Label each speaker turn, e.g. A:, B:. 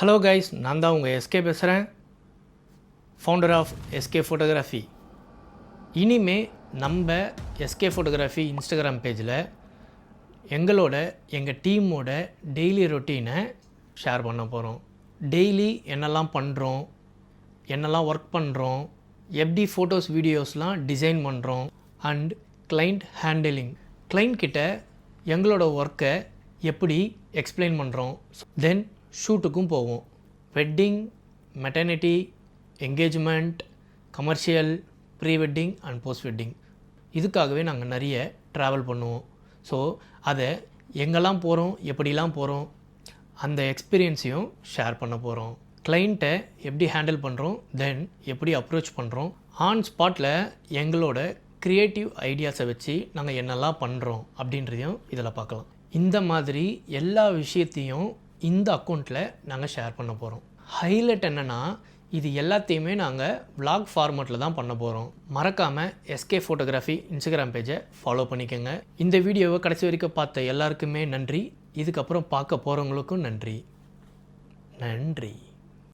A: Hello guys, நான் தான் உங்கள் எஸ்கே பேசுகிறேன், ஃபவுண்டர் ஆஃப் எஸ்கே ஃபோட்டோகிராஃபி. இனிமே நம்ம எஸ்கே ஃபோட்டோகிராஃபி இன்ஸ்டாகிராம் பேஜில் எங்கள் டீமோட டெய்லி ரொட்டீனை ஷேர் பண்ண போகிறோம். டெய்லி என்னெல்லாம் பண்ணுறோம், என்னெல்லாம் ஒர்க் பண்ணுறோம், எப்படி ஃபோட்டோஸ் வீடியோஸ்லாம் டிசைன் பண்ணுறோம் அண்ட் கிளைண்ட் ஹேண்டிலிங், கிளைண்ட் கிட்ட எங்களோட ஒர்க்கை எப்படி எக்ஸ்பிளைன் பண்ணுறோம். தென் ஷூட்டுக்கும் போவோம். Wedding, maternity, engagement, commercial, pre wedding and post wedding, இதுக்காகவே நாங்கள் நிறைய ட்ராவல் பண்ணுவோம். ஸோ அதை எங்கெல்லாம் போகிறோம், எப்படிலாம் போகிறோம், அந்த எக்ஸ்பீரியன்ஸையும் ஷேர் பண்ண போகிறோம். கிளைண்ட்டை எப்படி ஹேண்டில் பண்ணுறோம், தென் எப்படி அப்ரோச் பண்ணுறோம், ஆன் ஸ்பாட்டில் எங்களோட க்ரியேட்டிவ் ஐடியாஸை வச்சு நாங்கள் என்னெல்லாம் பண்ணுறோம் அப்படின்றதையும் இதில் பார்க்கலாம். இந்த மாதிரி எல்லா விஷயத்தையும் இந்த அக்கௌண்ட்டில் நாங்கள் ஷேர் பண்ண போகிறோம். ஹைலைட் என்னென்னா, இது எல்லாத்தையுமே நாங்கள் vlog ஃபார்மேட்டில் தான் பண்ண போகிறோம். மறக்காமல் எஸ்கே ஃபோட்டோகிராஃபி இன்ஸ்டாகிராம் பேஜை ஃபாலோ பண்ணிக்கோங்க. இந்த வீடியோவை கடைசி வரைக்கும் பார்த்த எல்லாருக்குமே நன்றி. இதுக்கப்புறம் பார்க்க போகிறவங்களுக்கும் நன்றி.